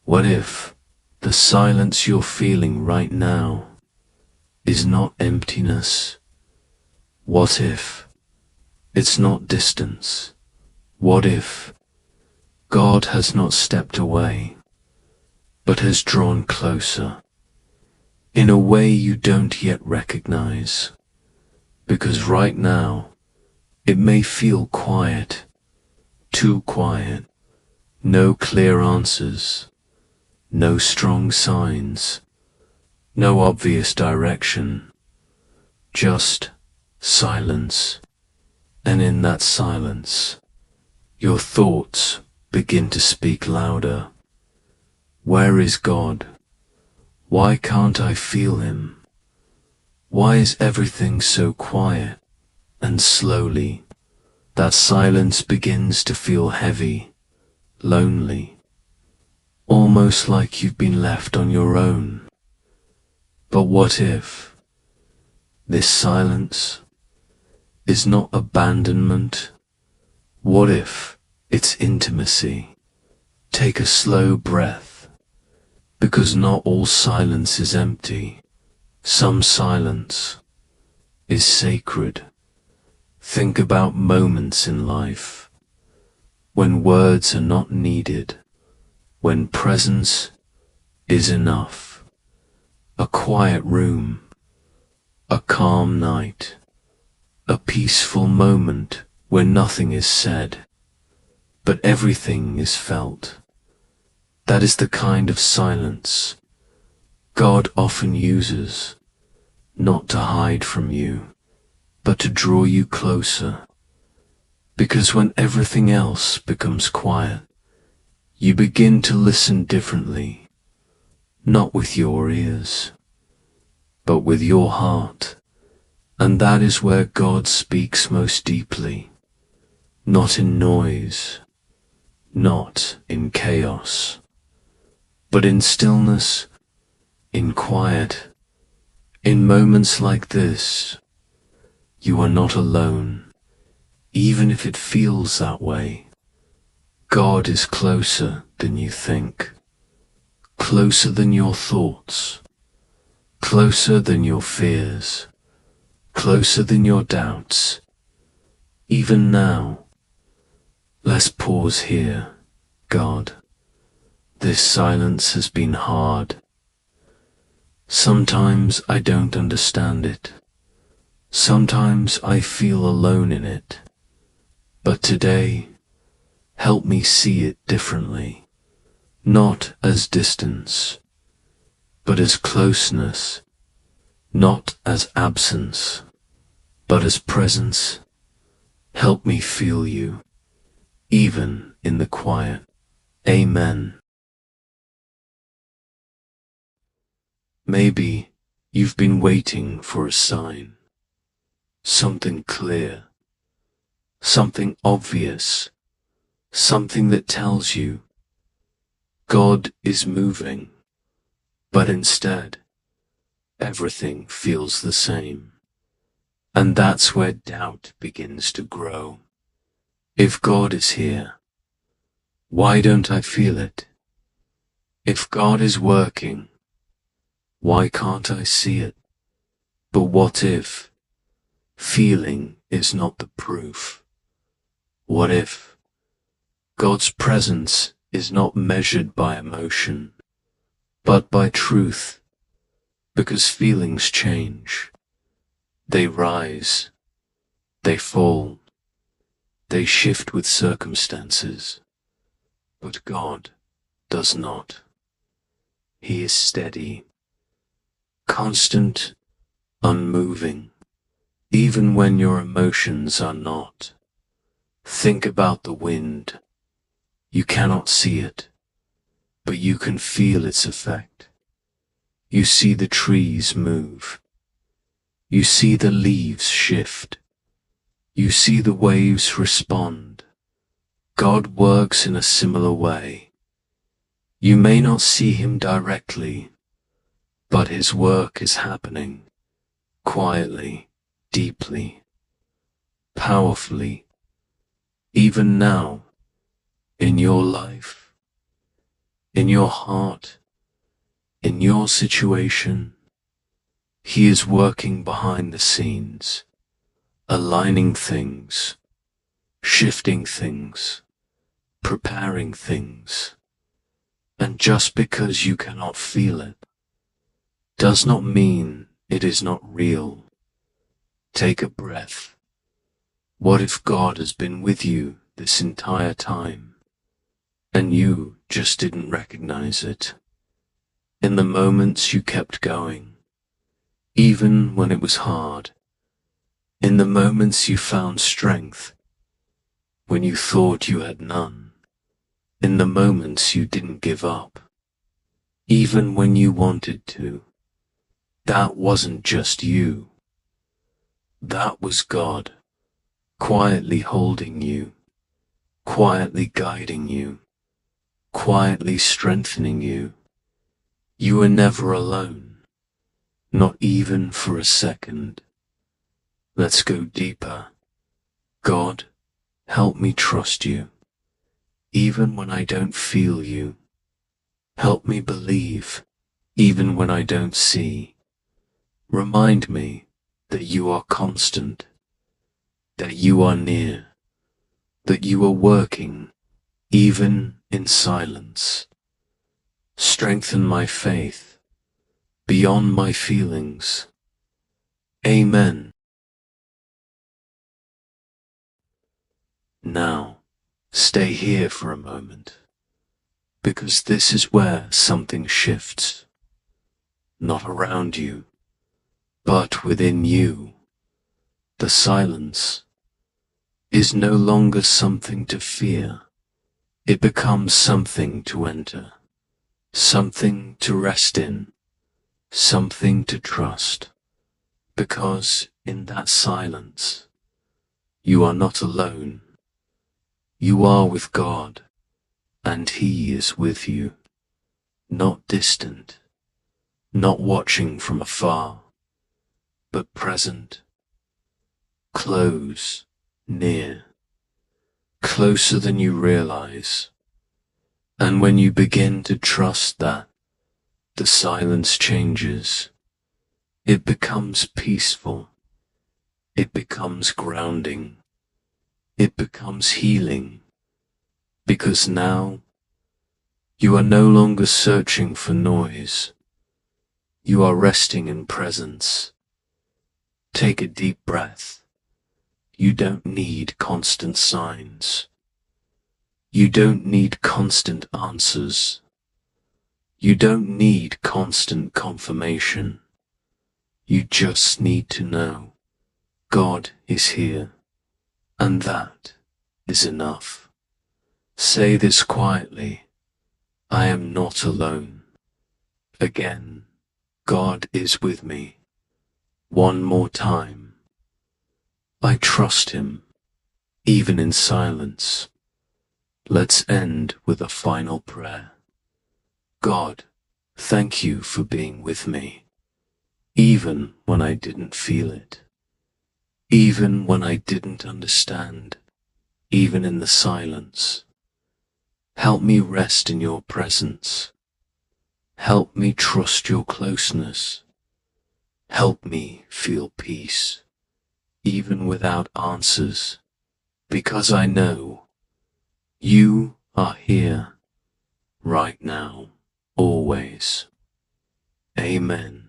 What if the silence you're feeling right now is not emptiness? What if it's not distance? What if God has not stepped away, but has drawn closer, in a way you don't yet recognize? Because right now, it may feel quiet, too quiet, no clear answers, no strong signs, no obvious direction, just silence. And in that silence, your thoughts begin to speak louder. Where is God? Why can't I feel him? Why is everything so quiet? And slowly, that silence begins to feel heavy, lonely, almost like you've been left on your own. But what if this silence is not abandonment? What if it's intimacy? Take a slow breath, because not all silence is empty. Some silence is sacred. Think about moments in life when words are not needed, when presence is enough. A quiet room, a calm night, a peaceful moment where nothing is said, but everything is felt. That is the kind of silence God often uses, not to hide from you, but to draw you closer. Because when everything else becomes quiet, you begin to listen differently, not with your ears, but with your heart. And that is where God speaks most deeply, not in noise, not in chaos, but in stillness, in quiet. In moments like this, you are not alone, even if it feels that way. God is closer than you think, closer than your thoughts, closer than your fears, closer than your doubts. Even now, let's pause here. God, this silence has been hard. Sometimes I don't understand it. Sometimes I feel alone in it. But today, help me see it differently, not as distance, but as closeness, not as absence, but as presence. Help me feel you, even in the quiet. Amen. Maybe you've been waiting for a sign, something clear, something obvious, something that tells you God is moving, but instead, everything feels the same. And that's where doubt begins to grow. If God is here, why don't I feel it? If God is working, why can't I see it? But what if feeling is not the proof? What if God's presence is not measured by emotion, but by truth? Because feelings change. They rise, they fall, they shift with circumstances. But God does not. He is steady, constant, unmoving, even when your emotions are not. Think about the wind. You cannot see it, but you can feel its effect. You see the trees move. You see the leaves shift. You see the waves respond. God works in a similar way. You may not see him directly, but his work is happening quietly, deeply, powerfully, even now in your life. in your heart, in your situation. He is working behind the scenes, aligning things, shifting things, preparing things. And just because you cannot feel it does not mean it is not real. Take a breath. What if God has been with you this entire time, and you just didn't recognize it? In the moments you kept going, even when it was hard. In the moments you found strength, when you thought you had none. In the moments you didn't give up, even when you wanted to. That wasn't just you. That was God, quietly holding you, quietly guiding you, quietly strengthening you. You were never alone, not even for a second. Let's go deeper. God, help me trust you, even when I don't feel you. Help me believe, even when I don't see. Remind me that you are constant, that you are near, that you are working, even in silence. Strengthen my faith, beyond my feelings. Amen. Now, stay here for a moment, because this is where something shifts. Not around you, but within you. The silence is no longer something to fear. It becomes something to enter, something to rest in, something to trust. Because in that silence, you are not alone. You are with God, and He is with you, not distant, not watching from afar, but present, close, near, closer than you realize. And when you begin to trust that, the silence changes. It becomes peaceful. It becomes grounding. It becomes healing. Because now, you are no longer searching for noise. You are resting in presence. Take a deep breath. You don't need constant signs. You don't need constant answers. You don't need constant confirmation. You just need to know God is here, and that is enough. Say this quietly: I am not alone. Again, God is with me. One more time. I trust Him, even in silence. Let's end with a final prayer. God, thank you for being with me, even when I didn't feel it, even when I didn't understand, even in the silence. Help me rest in your presence. Help me trust your closeness. Help me feel peace, even without answers, because I know you are here, right now, always. Amen.